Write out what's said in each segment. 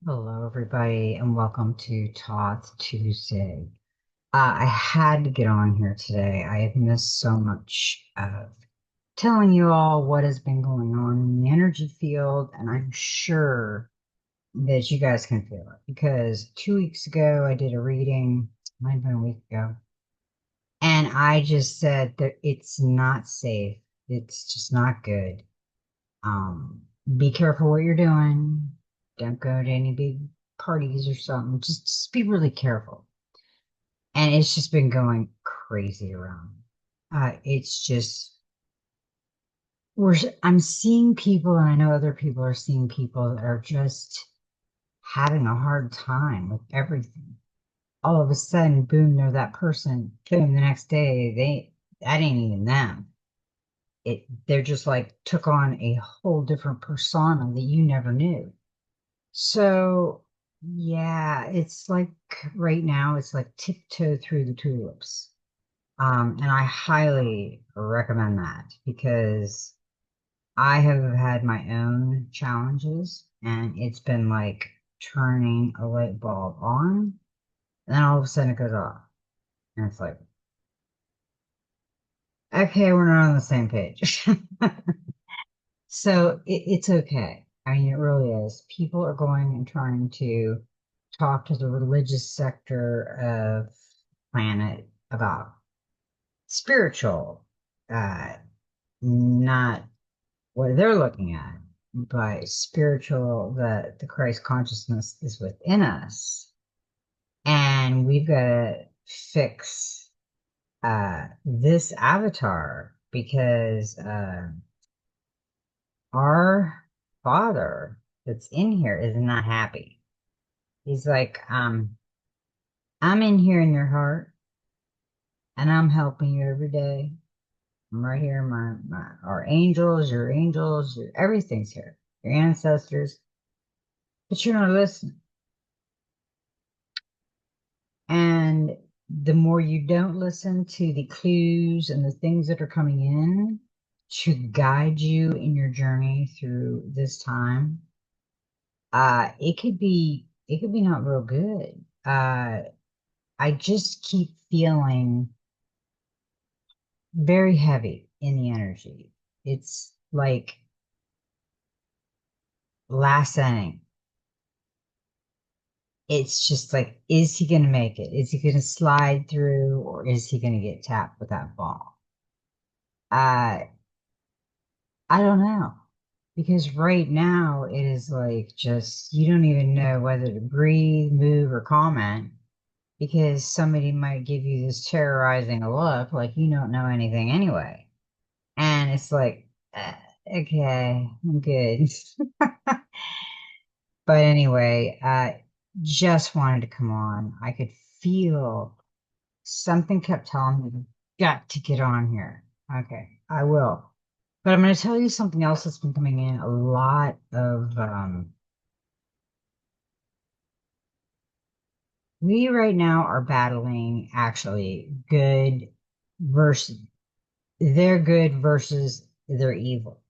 Hello, everybody, and welcome to Thoth Tuesday. I had to get on here today. I have missed so much of telling you all what has been going on in the energy field, and I'm sure that you guys can feel it because 2 weeks ago I did a reading, might have been a week ago, and I just said that it's not safe. It's just not good. Um, be careful what you're doing. Don't go to any big parties or something. Just be really careful. And it's just been going crazy around. It's just I'm seeing people, and I know other people are seeing people that are just having a hard time with everything. All of a sudden, boom, they're that person. Boom, the next day, that ain't even them. They're just like took on a whole different persona that you never knew. So, yeah, it's like right now, it's like tiptoe through the tulips. And I highly recommend that because I have had my own challenges and it's been like turning a light bulb on, and then all of a sudden it goes off. And it's like, okay, we're not on the same page. So it's okay. I mean, it really is. People are going and trying to talk to the religious sector of planet about spiritual, not what they're looking at, but spiritual, that the Christ consciousness is within us. And we've got to fix this avatar because our father that's in here is not happy. He's like, I'm in here in your heart and I'm helping you every day. I'm right here, our angels, everything's here, your ancestors, but you're not listening. And the more you don't listen to the clues and the things that are coming in to guide you in your journey through this time, it could be not real good. I just keep feeling very heavy in the energy. It's like last inning. It's just like, is he going to make it? Is he going to slide through or is he going to get tapped with that ball? Uh, I don't know. Because right now it is like just, you don't even know whether to breathe, move, or comment because somebody might give you this terrorizing look like you don't know anything anyway. And it's like, okay, I'm good. But anyway, just wanted to come on. I could feel something kept telling me, "You got to get on here." Okay, I will. But I'm going to tell you something else that's been coming in. A lot of, we right now are battling actually good versus, they're good versus they're evil.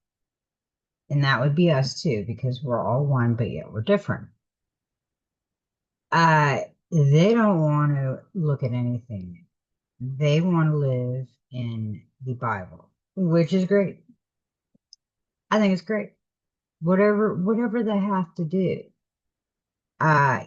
And that would be us too, because we're all one, but yet we're different. Uh, they don't want to look at anything. They want to live in the Bible, which is great. I think it's great. Whatever they have to do.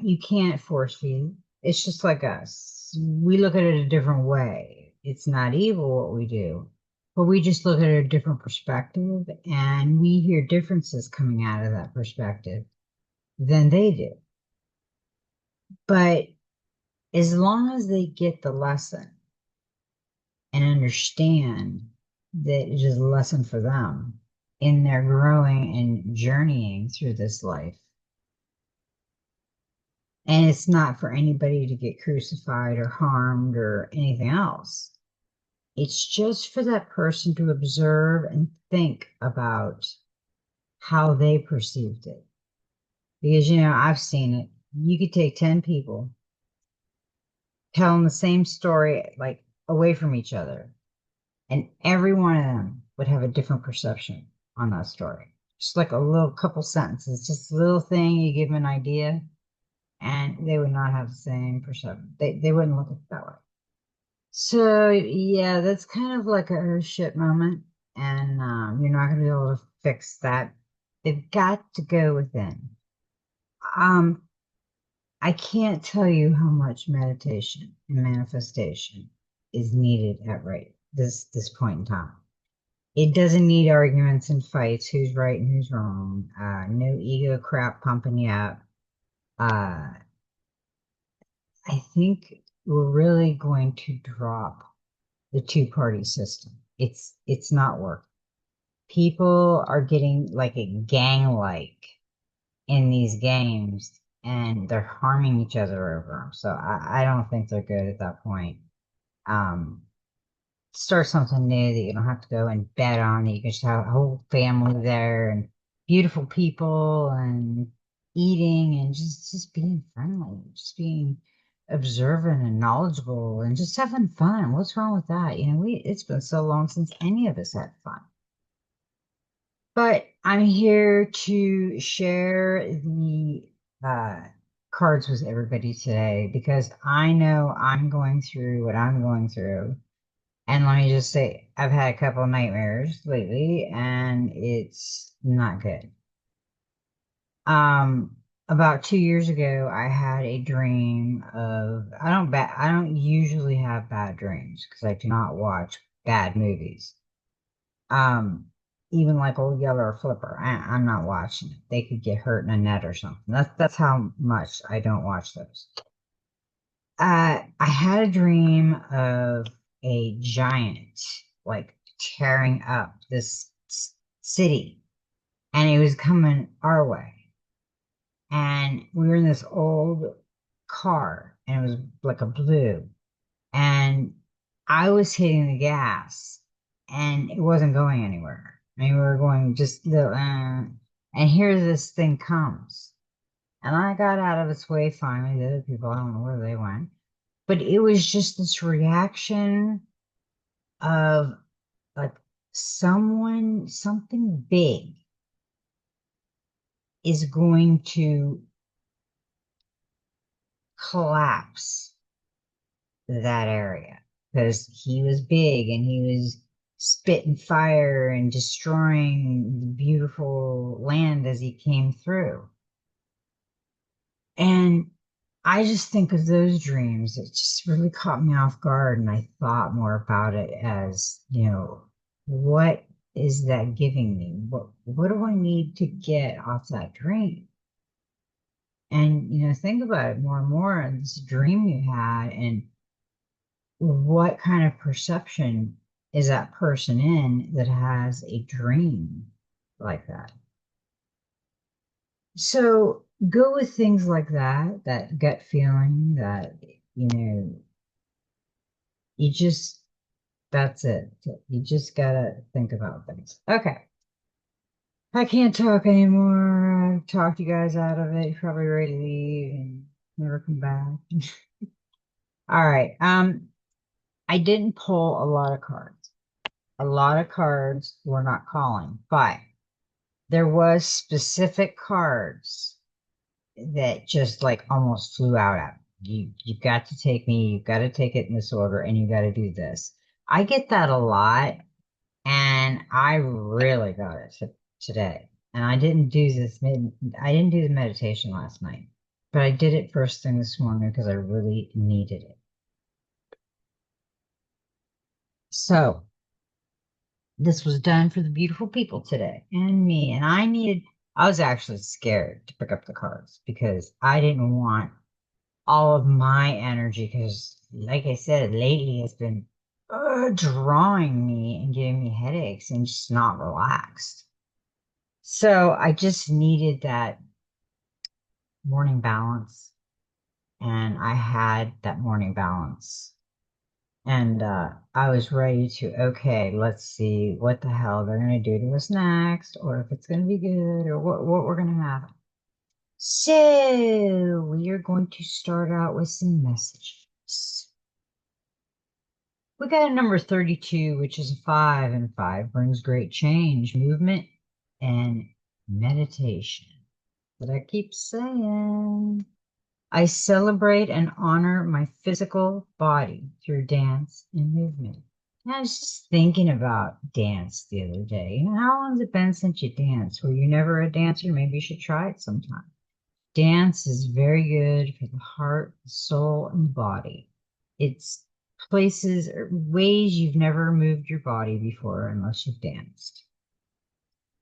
You can't force feed. It's just like us. We look at it a different way. It's not evil what we do, but we just look at it a different perspective and we hear differences coming out of that perspective than they do. But as long as they get the lesson and understand that it is a lesson for them in their growing and journeying through this life, and it's not for anybody to get crucified or harmed or anything else. It's just for that person to observe and think about how they perceived it. Because, I've seen it. You could take 10 people, tell them the same story, like away from each other, and every one of them would have a different perception on that story. Just like a little couple sentences, just a little thing, you give them an idea. and they would not have the same perception. They wouldn't look at it that way. So yeah, that's kind of like a oh shit moment, and you're not going to be able to fix that. They've got to go within. Um, I can't tell you how much meditation and manifestation is needed at this point in time. It doesn't need arguments and fights, who's right and who's wrong. No ego crap pumping you up. Uh, I think we're really going to drop the two-party system. It's not working. People are getting like a gang-like in these games, and they're harming each other over them. So I don't think they're good at that point. Um, Start something new that you don't have to go and bet on. That you can just have a whole family there and beautiful people and eating and just being friendly, just being observant and knowledgeable and just having fun. What's wrong with that? You know, it's been so long since any of us had fun. But I'm here to share the uh, cards with everybody today because I know I'm going through what I'm going through. And let me just say, I've had a couple of nightmares lately, and it's not good. About 2 years ago, I had a dream of I don't usually have bad dreams because I do not watch bad movies. Um, Even like Old Yeller or Flipper, I'm not watching it. They could get hurt in a net or something. That's how much I don't watch those. I had a dream of a giant like tearing up this city, and it was coming our way. And we were in this old car, and it was like a blue, and I was hitting the gas, and it wasn't going anywhere. I mean, we were going just little, and here this thing comes, and I got out of its way finally. The other people, I don't know where they went. But it was just this reaction of like something big is going to collapse that area because he was big and he was spitting fire and destroying the beautiful land as he came through. And I just think of those dreams. It just really caught me off guard. And I thought more about it as, what is that giving me? What do I need to get off that dream? And, think about it more and more and this dream you had and what kind of perception is that person in that has a dream like that? So go with things like that gut feeling that, you know, you just, that's it. You just gotta think about things. Okay. I can't talk anymore. I've talked you guys out of it. You're probably ready to leave and never come back. All right. I didn't pull a lot of cards. A lot of cards were not calling, but there was specific cards that just like almost flew out at me. You got to take me, you got to take it in this order, and you got to do this. I get that a lot, and I really got it today. And I didn't do the meditation last night, but I did it first thing this morning because I really needed it. So this was done for the beautiful people today and me. And I was actually scared to pick up the cards because I didn't want all of my energy because, like I said, lately it's been drawing me and giving me headaches and just not relaxed. So I just needed that morning balance, and I had that morning balance. And I was ready to, okay, let's see what the hell they're going to do to us next, or if it's going to be good, or what we're going to have. So we are going to start out with some messages. We got a number 32, which is a 5, and 5 brings great change, movement, and meditation. But I keep saying, I celebrate and honor my physical body through dance and movement. And I was just thinking about dance the other day. You know, how long has it been since you danced? Were you never a dancer? Maybe you should try it sometime. Dance is very good for the heart, the soul, and the body. It's places or ways you've never moved your body before unless you've danced.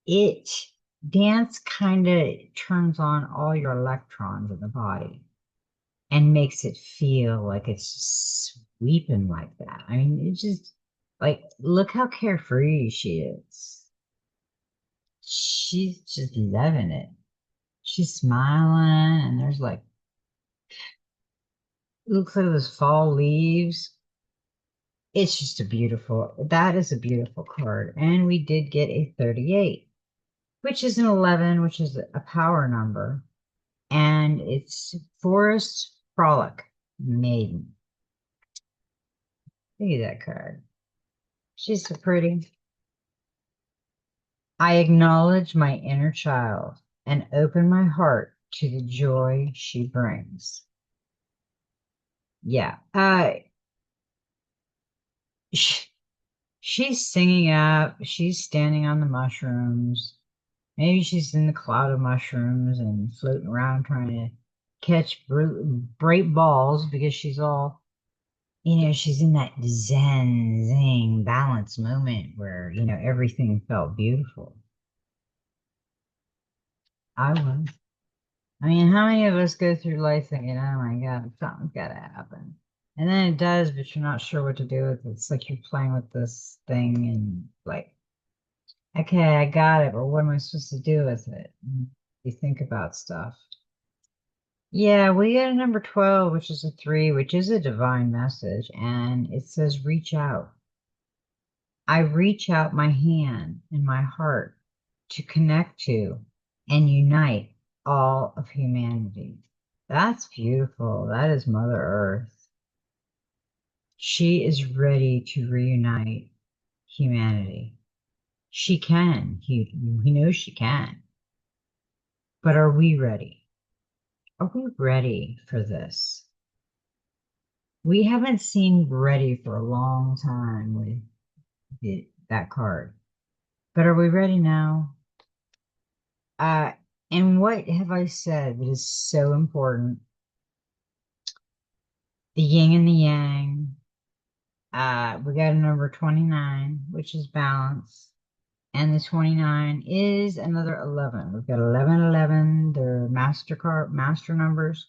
It dance kind of turns on all your electrons in the body and makes it feel like it's just sweeping like that. I mean, it's just like, look how carefree she is. She's just loving it. She's smiling, and there's like, looks like those fall leaves. It's just that is a beautiful card. And we did get a 38, which is an 11, which is a power number. And it's Forest Frolic Maiden. Look at that card. She's so pretty. I acknowledge my inner child and open my heart to the joy she brings. Yeah. Sh she's singing up. She's standing on the mushrooms. Maybe she's in the cloud of mushrooms and floating around trying to catch bright balls because she's all, she's in that zen, zing, balance moment where, everything felt beautiful. I was. I mean, how many of us go through life thinking, oh my God, something's got to happen? And then it does, but you're not sure what to do with it. It's like you're playing with this thing and like, okay, I got it, but what am I supposed to do with it? And you think about stuff. Yeah, we got a number 12, which is a 3, which is a divine message, and it says reach out. I reach out my hand and my heart to connect to and unite all of humanity. That's beautiful. That is Mother Earth. She is ready to reunite humanity. She can. We know she can. But are we ready? Are we ready for this? We haven't seemed ready for a long time with that card. But are we ready now? Uh, and what have I said that is so important? The yin and the yang. We got a number 29, which is balance. And the 29 is another 11. We've got 11, 11. They're master numbers.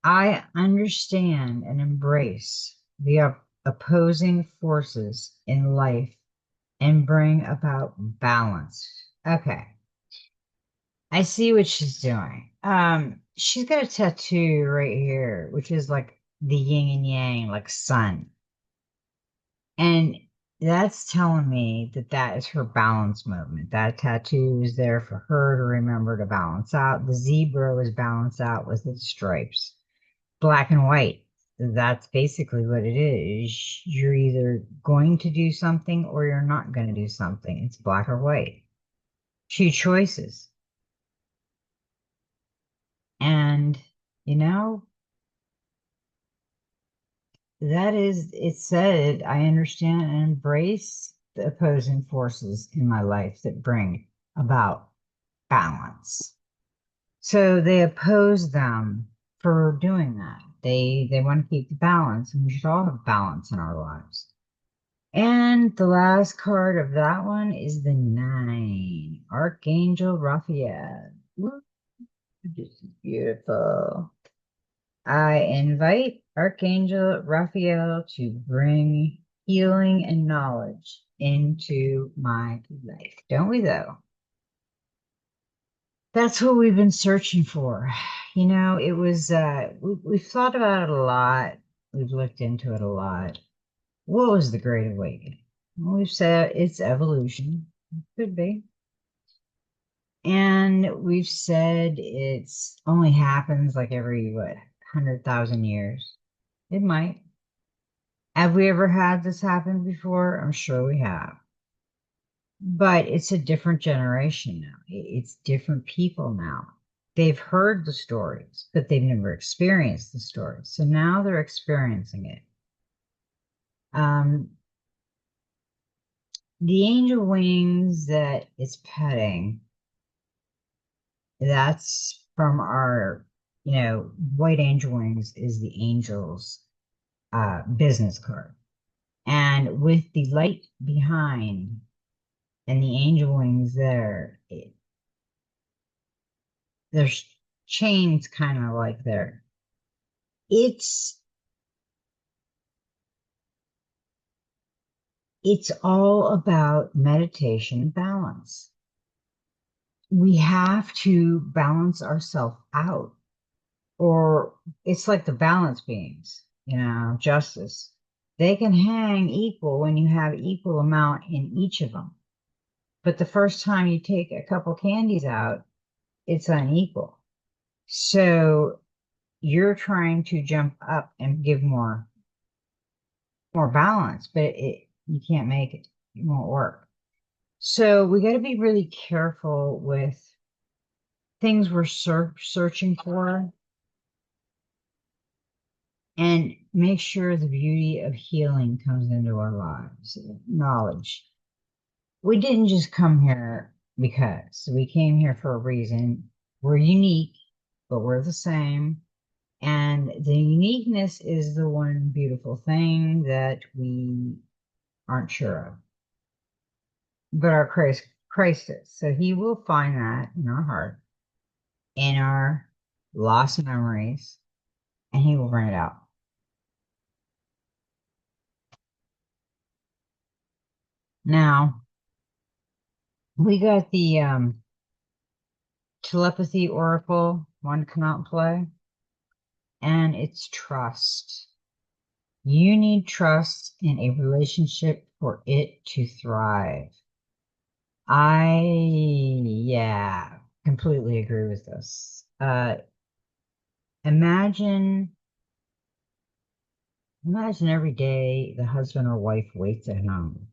I understand and embrace the opposing forces in life and bring about balance. Okay. I see what she's doing. She's got a tattoo right here, which is like the yin and yang, like sun. And that's telling me that that is her balance movement. That tattoo is there for her to remember to balance out. The zebra was balanced out with its stripes, black and white. That's basically what it is. You're either going to do something or you're not going to do something. It's black or white. Two choices. And, you know, that is, it said, I understand and embrace the opposing forces in my life that bring about balance. So they oppose them for doing that. They want to keep the balance, and we should all have balance in our lives. And the last card of that one is the 9, Archangel Raphael. Woo, this is beautiful. I invite Archangel Raphael to bring healing and knowledge into my life. Don't we, though? That's what we've been searching for. We've thought about it a lot. We've looked into it a lot. What was the Great Awakening? Well, we've said it's evolution. Could be. And we've said it's only happens like every, 100,000 years. It might. Have we ever had this happen before? I'm sure we have. But it's a different generation now. It's different people now. They've heard the stories, but they've never experienced the stories. So now they're experiencing it. Um, the angel wings that it's petting, that's from our, white angel wings is the angel's business card. And with the light behind and the angel wings there, there's chains kind of like there. It's it's all about meditation balance. We have to balance ourselves out, or it's like the balance beams, justice. They can hang equal when you have equal amount in each of them. But the first time you take a couple candies out, it's unequal. So you're trying to jump up and give more balance, but you can't make it. It won't work. So we got to be really careful with things we're searching for and make sure the beauty of healing comes into our lives. Knowledge. We didn't just come here because we came here for a reason. We're unique, but we're the same. And the uniqueness is the one beautiful thing that we aren't sure of. But our Christ is. So he will find that in our heart, in our lost memories, and he will bring it out. Now, we got the telepathy oracle one come out and play, and it's trust. You need trust in a relationship for it to thrive. Yeah, completely agree with this. Imagine, imagine every day the husband or wife waits at home.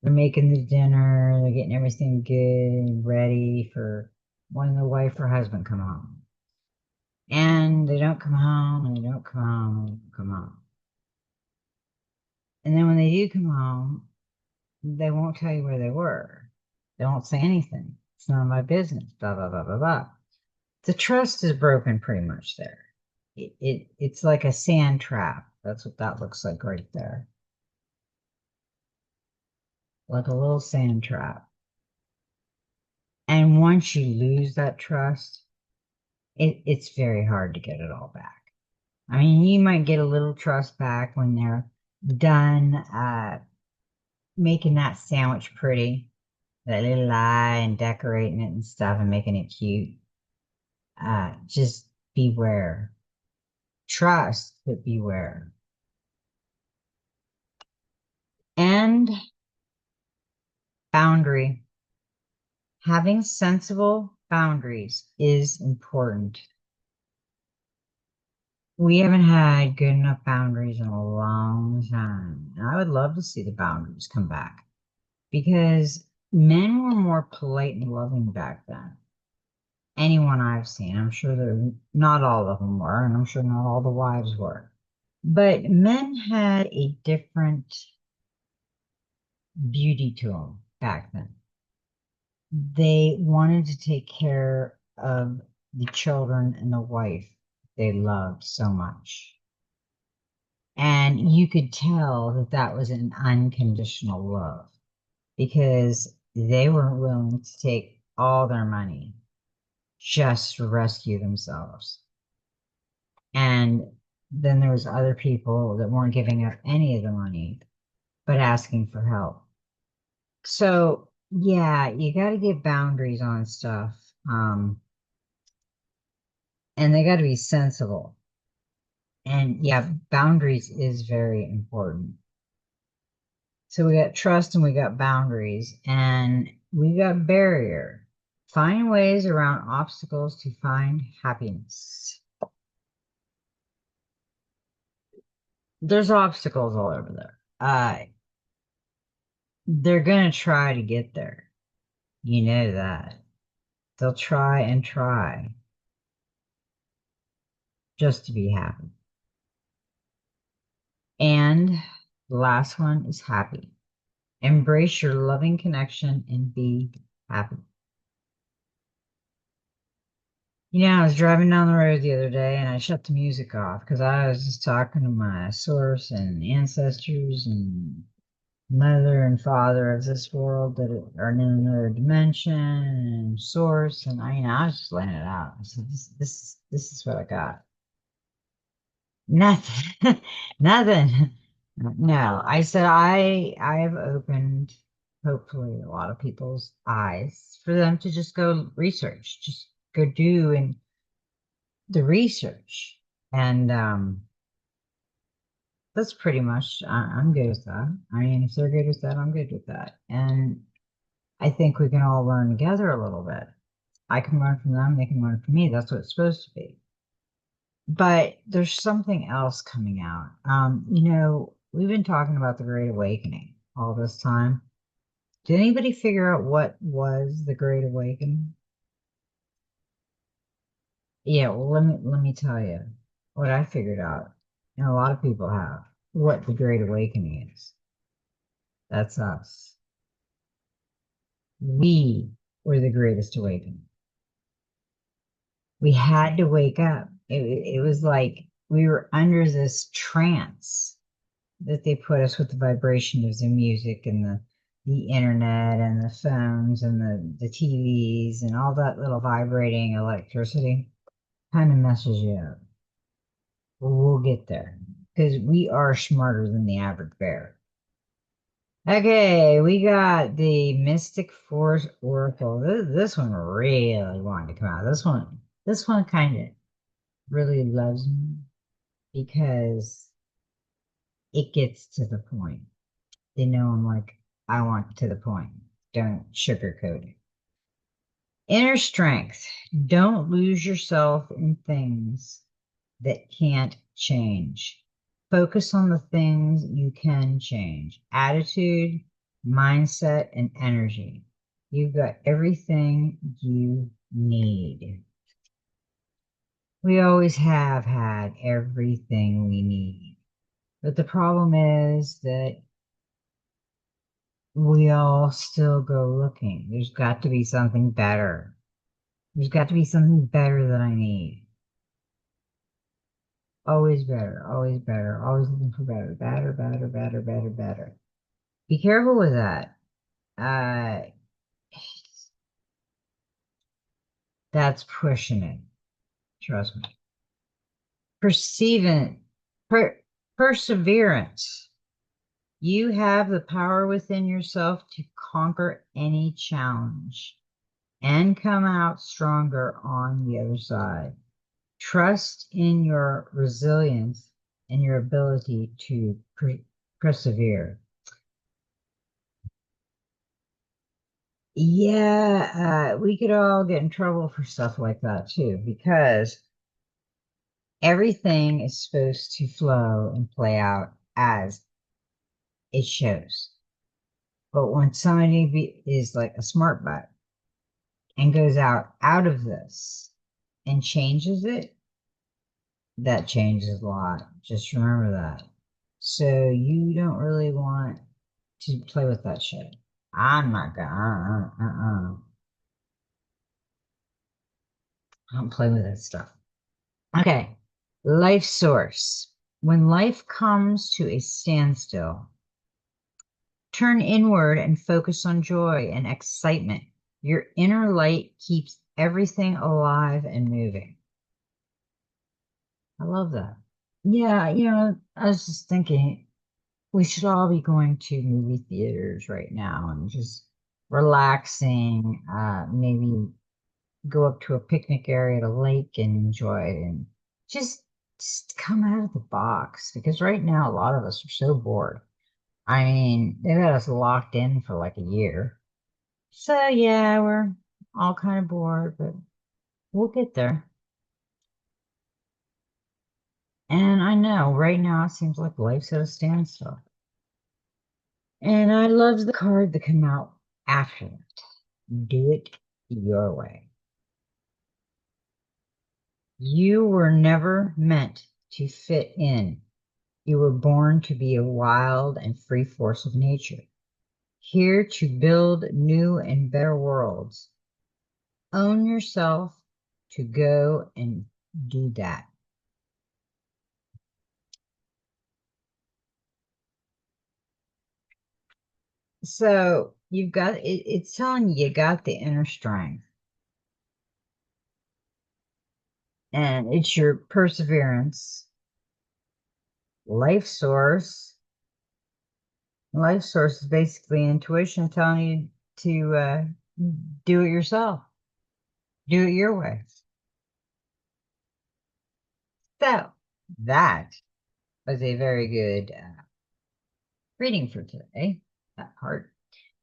They're making the dinner, they're getting everything good and ready for when the wife or husband come home. And they don't come home, and they don't come home, and they don't come home. And then when they do come home, they won't tell you where they were. They won't say anything. It's none of my business, blah, blah, blah, blah, blah. The trust is broken pretty much there. It's like a sand trap. That's what that looks like right there. Like a little sand trap. And once you lose that trust, it's very hard to get it all back. I mean, you might get a little trust back when they're done making that sandwich pretty, that little eye and decorating it and stuff and making it cute. Just beware. Trust, but beware. And boundary. Having sensible boundaries is important. We haven't had good enough boundaries in a long time. And I would love to see the boundaries come back because men were more polite and loving back then. Anyone I've seen, I'm sure not all of them were, and I'm sure not all the wives were. But men had a different beauty to them back then. They wanted to take care of the children and the wife they loved so much. And you could tell that that was an unconditional love because they weren't willing to take all their money just to rescue themselves. And then there was other people that weren't giving up any of the money, but asking for help. So yeah, you got to give boundaries on stuff. And they got to be sensible. And yeah, boundaries is very important. So we got trust and we got boundaries and we got barrier. Find ways around obstacles to find happiness. There's obstacles all over there. They're gonna try to get there. You know that. They'll try and try. just to be happy. And the last one is happy. Embrace your loving connection and be happy. I was driving down the road the other day and I shut the music off because I was just talking to my source and ancestors and mother and father of this world that are in another dimension and source. And I was just laying it out. I said, this is what I got. Nothing, nothing. No, I said I have opened hopefully a lot of people's eyes for them to just go research, just go do and the research. And that's pretty much I'm good with that. I mean, if they're good with that, I'm good with that. And I think we can all learn together a little bit. I can learn from them, they can learn from me. That's what it's supposed to be. But there's something else coming out. We've been talking about the Great Awakening all this time. Did anybody figure out what was the Great Awakening? Yeah, well, let me tell you what I figured out, and a lot of people have, what the Great Awakening is. That's us. We were the greatest awakening. We had to wake up. It was like we were under this trance that they put us with the vibration of the music and the internet and the phones and the TVs and all that little vibrating electricity kind of messes you up. We'll get there because we are smarter than the average bear. Okay, we got the Mystic Force Oracle. This one really wanted to come out. This one kind of really loves me because it gets to the point. They know I'm like, I want to the point. Don't sugarcoat it. Inner strength. Don't lose yourself in things that can't change. Focus on the things you can change. Attitude, mindset, and energy. You've got everything you need. We always have had everything we need. But the problem is that we all still go looking. There's got to be something better. There's got to be something better that I need. Always better, always looking for better, better, better, better, better, better. Be careful with that. Uh, that's pushing it. Trust me. Perseverance, perseverance. You have the power within yourself to conquer any challenge and come out stronger on the other side. Trust in your resilience and your ability to persevere. Yeah, we could all get in trouble for stuff like that too, because everything is supposed to flow and play out as it shows. But when somebody is like a smart butt and goes out of this and changes it, that changes a lot. Just remember that. So you don't really want to play with that shit. I'm not gonna. I don't play with that stuff. Okay. Life source. When life comes to a standstill, turn inward and focus on joy and excitement. Your inner light keeps everything alive and moving. I love that. Yeah, I was just thinking we should all be going to movie theaters right now and just relaxing, maybe go up to a picnic area at a lake and enjoy it and just just come out of the box because right now a lot of us are so bored. I mean, they've had us locked in for like a year. So yeah, we're all kind of bored, but we'll get there. And I know right now it seems like life's at a standstill. And I love the card that came out after that. Do it your way. You were never meant to fit in. You were born to be a wild and free force of nature, here to build new and better worlds. Own yourself to go and do that. So you've got it's telling you got the inner strength, and it's your perseverance, life source. Life source is basically intuition telling you to do it yourself, do it your way. So that was a very good reading for today. That part.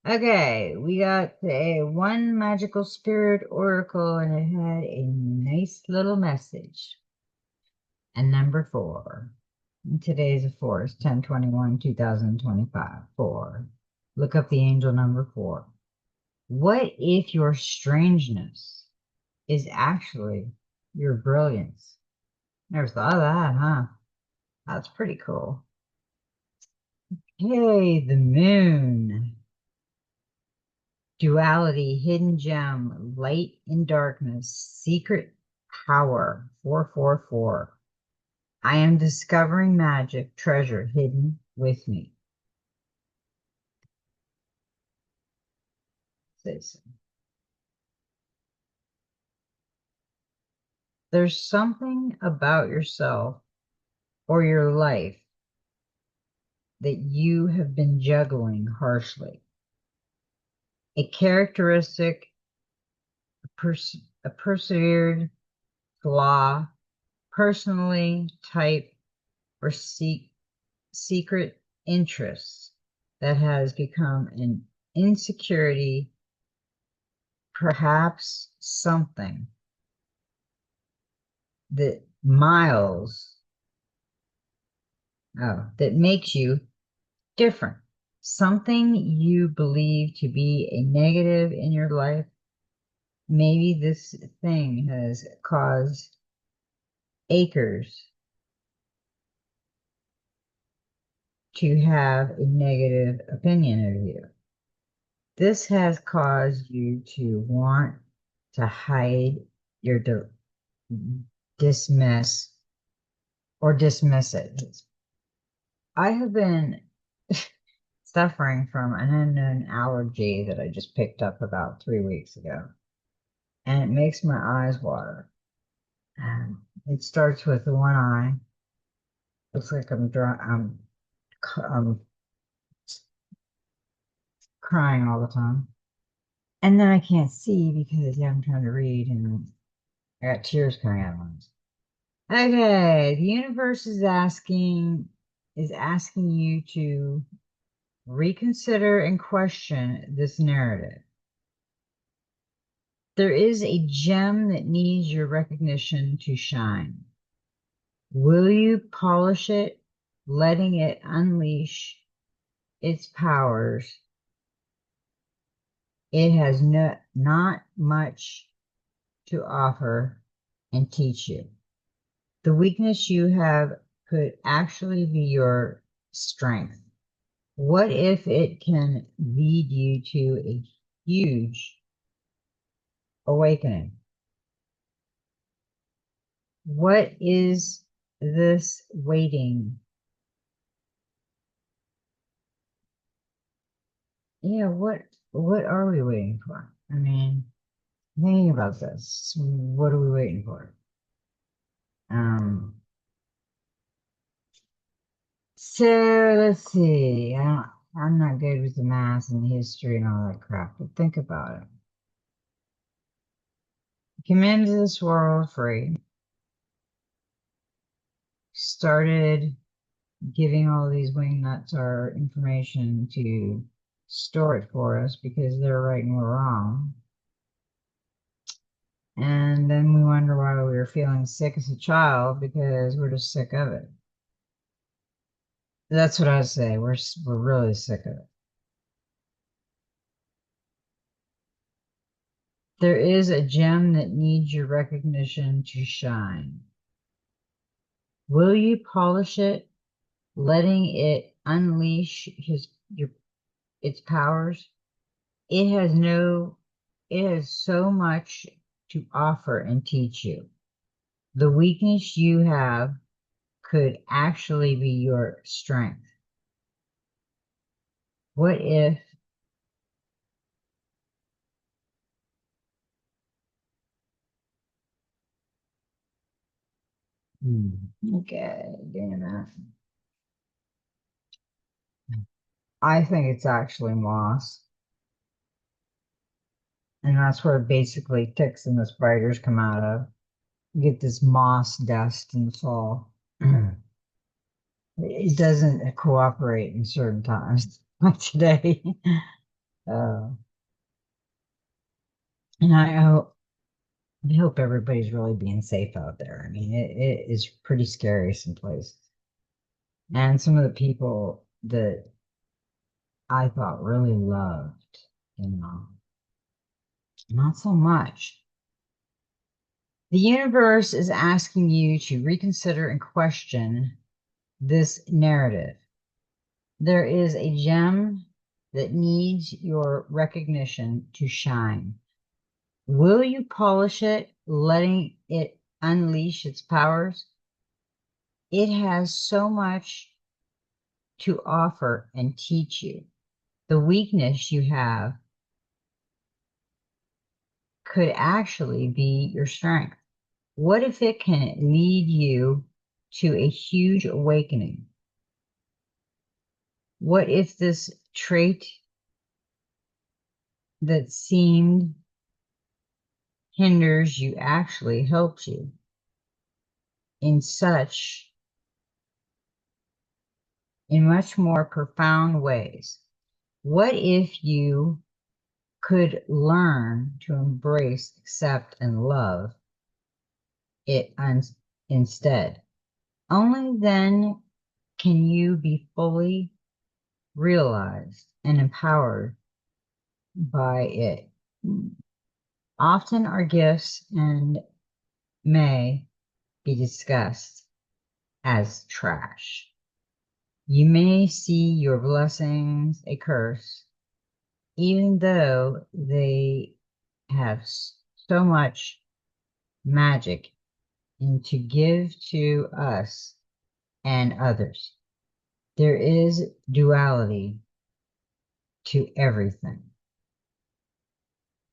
Okay, we got a one magical spirit oracle, and it had a nice little message. And number four. And today's a four. It's 10/21, 2025. Four. Look up the angel number four. What if your strangeness is actually your brilliance? Never thought of that, huh? That's pretty cool. Hey, the moon. Duality, hidden gem, light and darkness, secret power. 444. I am discovering magic, treasure hidden with me. Says, there's something about yourself or your life that you have been juggling harshly. A characteristic, a persevered flaw, personally type, or secret interests that has become an insecurity, perhaps something that that makes you different. Something you believe to be a negative in your life. Maybe this thing has caused acres to have a negative opinion of you. This has caused you to want to hide your dismiss or dismiss it. I have been suffering from an unknown allergy that I just picked up about 3 weeks ago, and it makes my eyes water. And it starts with the one eye. Looks like I'm dry. I'm crying all the time, and then I can't see because yeah, I'm trying to read, and I got tears coming out of my eyes. Okay, the universe is asking you to reconsider and question this narrative. There is a gem that needs your recognition to shine. Will you polish it, letting it unleash its powers? It has not much to offer and teach you. The weakness you have could actually be your strength. What if it can lead you to a huge awakening? What is this waiting? Yeah, what are we waiting for? I mean, thinking about this, what are we waiting for? Um, so let's see. I'm not good with the math and history and all that crap, but think about it. Came into this world free, started giving all these wingnuts our information to store it for us because they're right and we're wrong. And then we wonder why we were feeling sick as a child because we're just sick of it. That's what I say. We're really sick of it. There is a gem that needs your recognition to shine. Will you polish it, letting it unleash its powers? It has so much to offer and teach you. The weakness you have could actually be your strength. What if okay, damn it. I think it's actually moss. And that's where basically ticks and the spiders come out of. You get this moss dust in the fall. It doesn't cooperate in certain times, like today. Uh, and I hope everybody's really being safe out there. I mean, it is pretty scary some places. And some of the people that I thought really loved, you know, not so much. The universe is asking you to reconsider and question this narrative. There is a gem that needs your recognition to shine. Will you polish it, letting it unleash its powers? It has so much to offer and teach you. The weakness you have could actually be your strength. What if it can lead you to a huge awakening? What if this trait that seemed hinders you actually helps you in much more profound ways? What if you could learn to embrace, accept, and love it instead? Only then can you be fully realized and empowered by it. Often our gifts and may be discussed as trash. You may see your blessings a curse, even though they have so much magic and to give to us and others. There is duality to everything.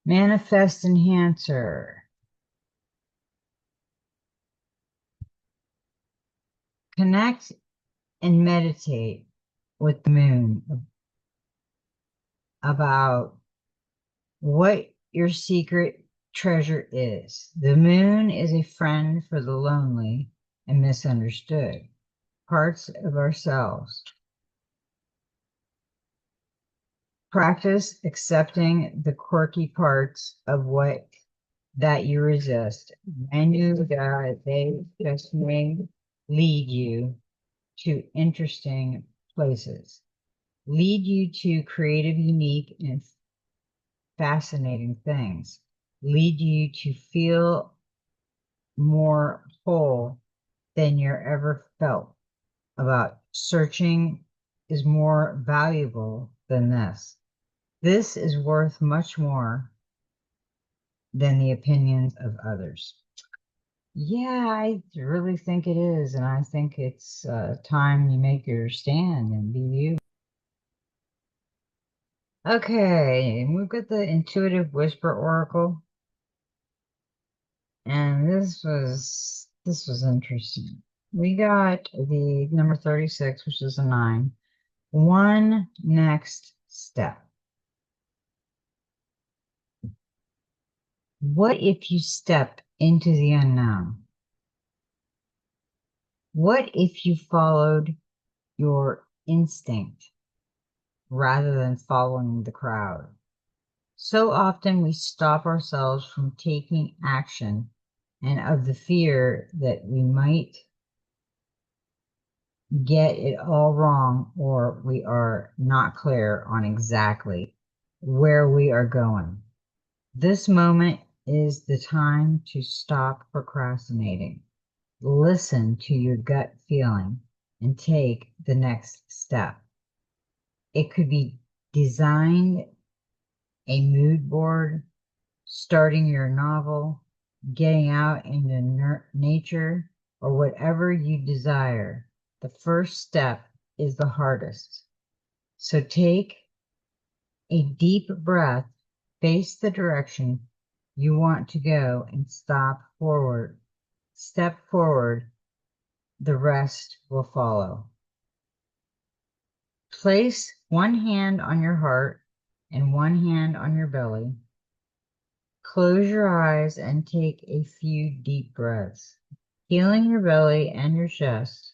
Manifest enhancer. Connect and meditate with the moon about what your secret treasure is. The moon is a friend for the lonely and misunderstood parts of ourselves. Practice accepting the quirky parts of what that you resist. And you that they just may lead you to interesting places, lead you to creative, unique, and fascinating things, lead you to feel more whole than you're ever felt about searching is more valuable than this. This is worth much more than the opinions of others. Yeah, I really think it is. And I think it's time you make your stand and be you. Okay, we've got the Intuitive Whisper Oracle. And this was interesting. We got the number 36, which is a 9. One next step. What if you step into the unknown? What if you followed your instinct rather than following the crowd? So often we stop ourselves from taking action and of the fear that we might get it all wrong or we are not clear on exactly where we are going. This moment is the time to stop procrastinating. Listen to your gut feeling and take the next step. It could be design a mood board, starting your novel, getting out into nature, or whatever you desire. The first step is the hardest. So take a deep breath, face the direction you want to go, and step forward. The rest will follow. Place one hand on your heart and one hand on your belly. Close your eyes and take a few deep breaths, feeling your belly and your chest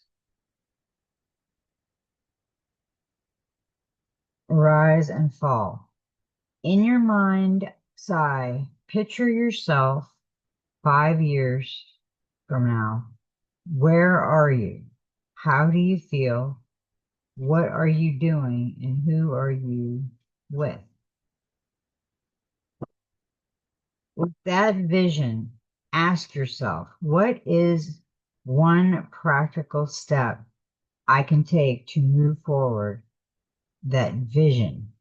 rise and fall. In your mind's eye, picture yourself 5 years from now. Where are you? How do you feel? What are you doing? And who are you with? With that vision, ask yourself, what is one practical step I can take to move forward that vision?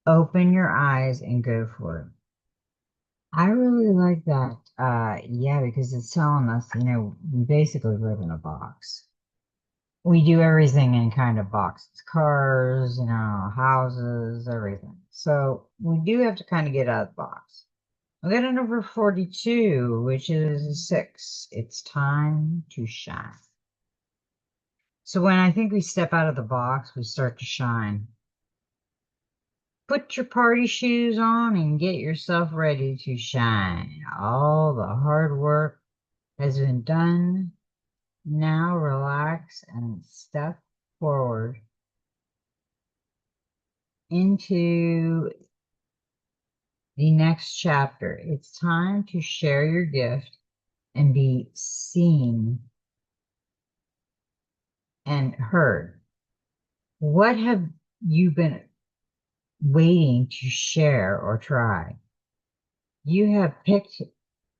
Open your eyes and go for it. I really like that. Yeah, because it's telling us, we basically live in a box. We do everything in kind of boxes, cars, houses, everything. So we do have to kind of get out of the box. We got a number 42, which is a 6. It's time to shine. So when I think we step out of the box, we start to shine. Put your party shoes on and get yourself ready to shine. All the hard work has been done. Now relax and step forward into the next chapter. It's time to share your gift and be seen and heard. What have you been waiting to share or try? You have picked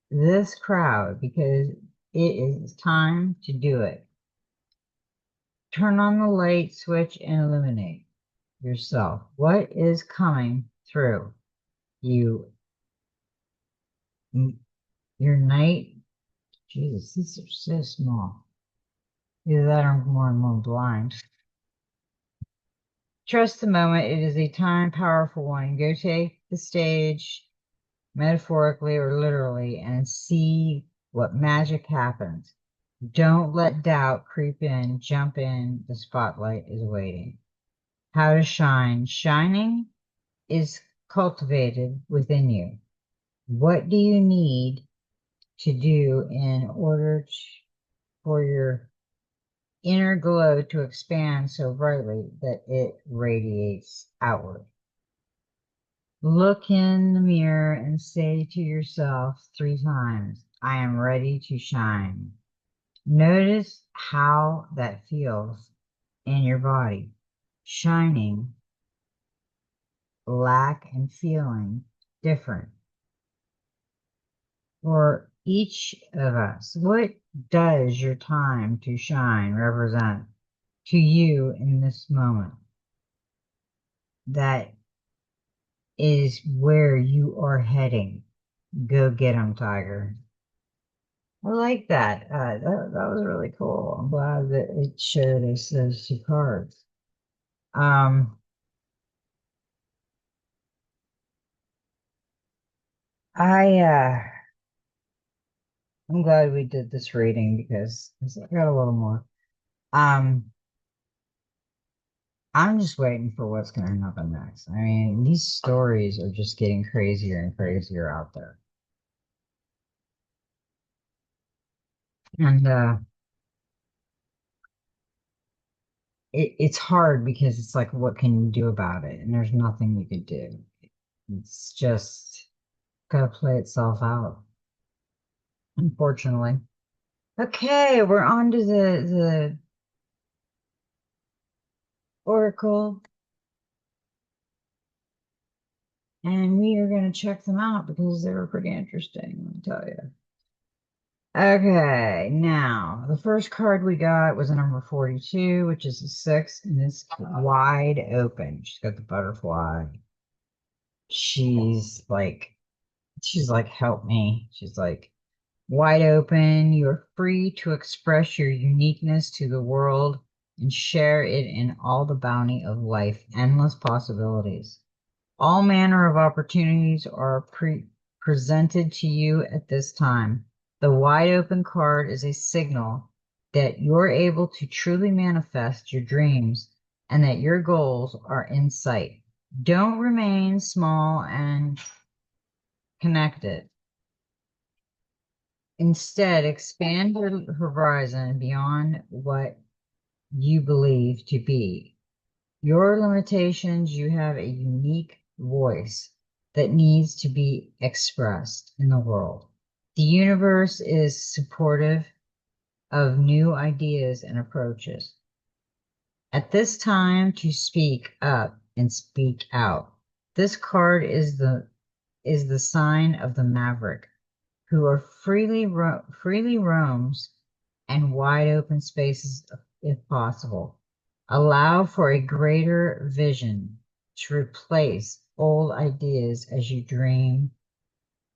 this crowd because it is time to do it. Turn on the light switch and illuminate yourself. What is coming through you? Your night. Jesus, these are so small. Either that or I'm more and more blind. Trust the moment. It is a time, powerful one. Go take the stage, metaphorically or literally, and see what magic happens. Don't let doubt creep in. Jump in. The spotlight is waiting. How to shine. Shining is cultivated within you. What do you need to do in order for your inner glow to expand so brightly that it radiates outward? Look in the mirror and say to yourself 3 times, I am ready to shine. Notice how that feels in your body. Shining, lack, and feeling different for each of us. What does your time to shine represent to you in this moment? That is where you are heading. Go get 'em, Tiger. I like that. That was really cool. I'm glad that it showed us those 2 cards. Um, I'm glad we did this reading because I got a little more. Um, I'm just waiting for what's going to happen next. I mean, these stories are just getting crazier and crazier out there. And it's hard because it's like, what can you do about it? And there's nothing you could do. It's just gotta play itself out, unfortunately. Okay, we're on to the oracle And we are going to check them out because they were pretty interesting, let me tell you. Okay, now the first card we got was a number 42, which is a 6, and it's wide open. She's got the butterfly. She's like, help me. She's like, wide open. You are free to express your uniqueness to the world and share it in all the bounty of life, endless possibilities. All manner of opportunities are presented to you at this time. The wide open card is a signal that you're able to truly manifest your dreams and that your goals are in sight. Don't remain small and connected. Instead, expand your horizon beyond what you believe to be your limitations. You have a unique voice that needs to be expressed in the world. The universe is supportive of new ideas and approaches. At this time to speak up and speak out. This card is the sign of the maverick who are freely roams and wide open spaces if possible. Allow for a greater vision to replace old ideas as you dream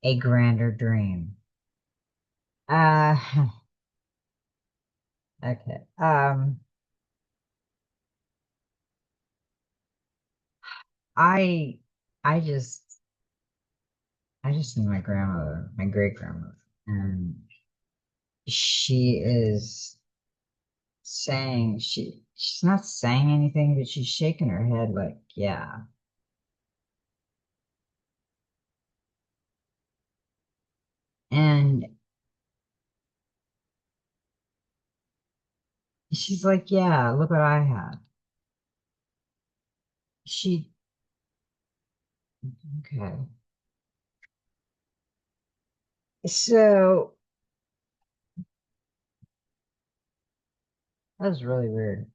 a grander dream. Uh, okay. I, I just, I just knew my grandmother, my great grandmother, and she is saying she's not saying anything, but she's shaking her head like, yeah. And she's like, yeah, look what I had. She, okay. So that was really weird.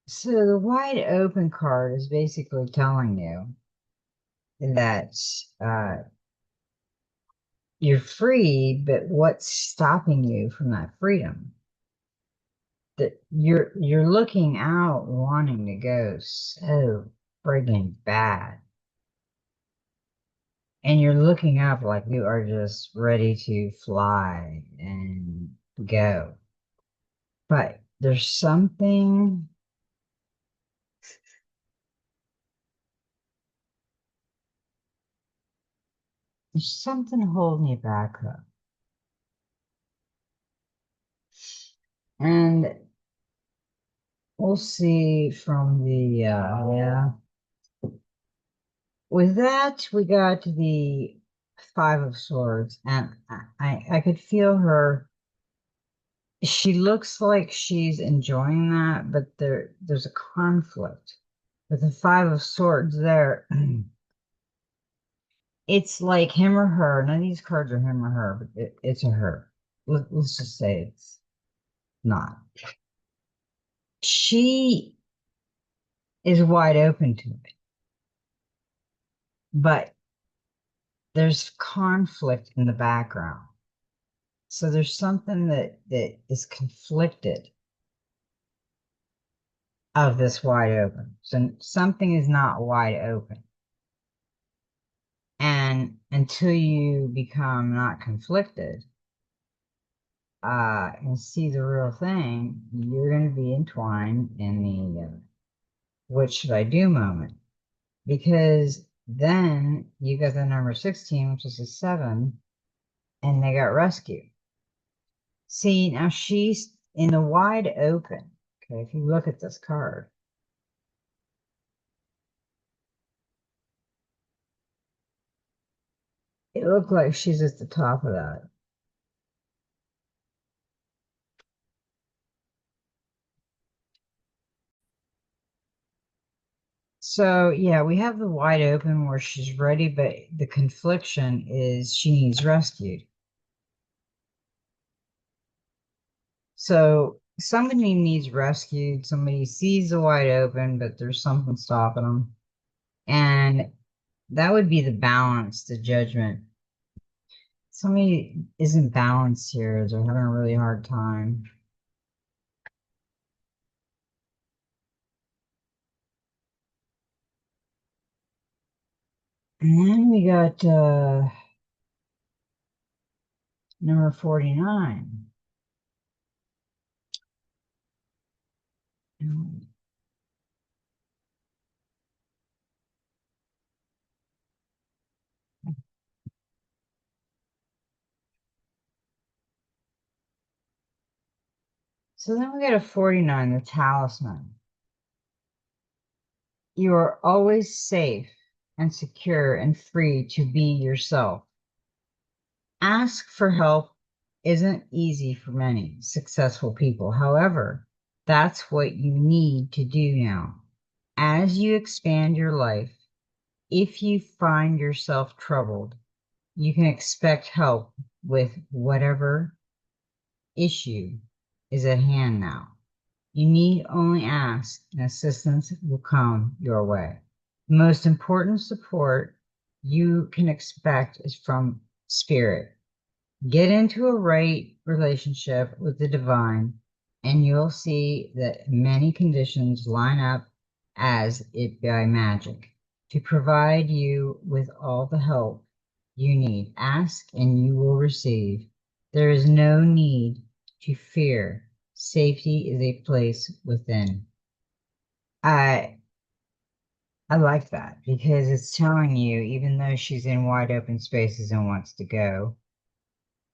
So the wide open card is basically telling you that you're free, but what's stopping you from that freedom? That you're looking out wanting to go so friggin' bad. And you're looking up like you are just ready to fly and go. But there's something holding you back though. And we'll see from the yeah. With that, we got the Five of Swords, and I could feel her. She looks like she's enjoying that, but there's a conflict. With the Five of Swords there, it's like him or her. None of these cards are him or her, but it's a her. Let's just say it's not. She is wide open to it, but there's conflict in the background. So there's something that is conflicted of this wide open. So something is not wide open. And until you become not conflicted, and see the real thing, you're going to be entwined in the what should I do moment. Because then you got the number 16, which is a 7, and they got rescued. See, now she's in the wide open. Okay, if you look at this card, it looked like she's at the top of that. So yeah, we have the wide open where she's ready, but the confliction is she needs rescued. So somebody needs rescued. Somebody sees the wide open, but there's something stopping them. And that would be the balance, the judgment. Somebody isn't balanced here. They're having a really hard time. And then we got number 49. So then we got a 49, the talisman. You are always safe and secure and free to be yourself. Ask for help isn't easy for many successful people. However, that's what you need to do now. As you expand your life, if you find yourself troubled, you can expect help with whatever issue is at hand now. You need only ask, and assistance will come your way. The most important support you can expect is from spirit. Get into a right relationship with the divine, and you'll see that many conditions line up as if by magic to provide you with all the help you need. Ask and you will receive. There is no need to fear. Safety is a place within. I I like that because it's telling you, even though she's in wide open spaces and wants to go,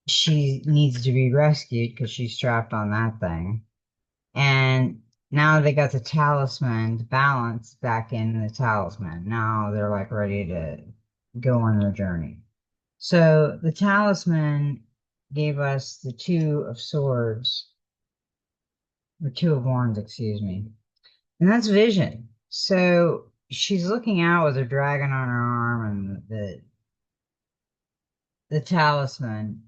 she needs to be rescued because she's trapped on that thing. And now they got the talisman, the balance back in the talisman. Now they're like ready to go on their journey. So the talisman gave us the two of swords, or two of wands, excuse me. And that's vision. So she's looking out with her dragon on her arm and the talisman,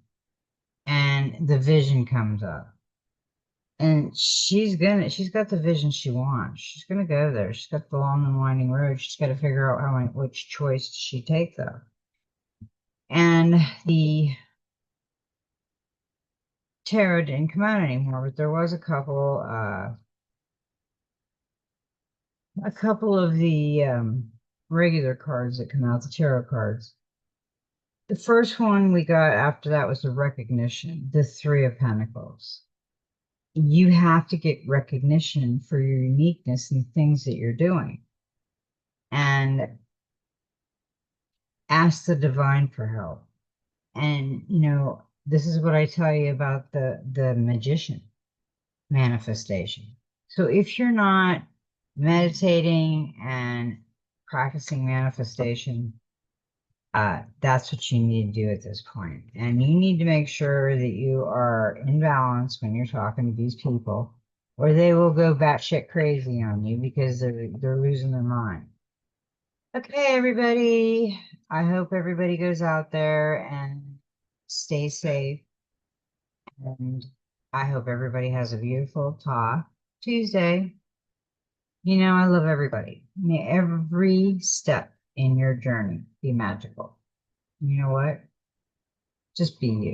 and the vision comes up. And she's got the vision she wants. She's gonna go there. She's got the long and winding road. She's got to figure out which choice she take though. And the tarot didn't come out anymore, but there was a couple of the regular cards that come out, the tarot cards. The first one we got after that was the recognition, the Three of Pentacles. You have to get recognition for your uniqueness and things that you're doing. And ask the divine for help. And this is what I tell you about the magician manifestation. So if you're not meditating and practicing manifestation, that's what you need to do at this point. And you need to make sure that you are in balance when you're talking to these people, or they will go batshit crazy on you because they're losing their mind. Okay, everybody. I hope everybody goes out there and stay safe. And I hope everybody has a beautiful Talk Tuesday. I love everybody. May every step in your journey be magical. You know what? Just be you.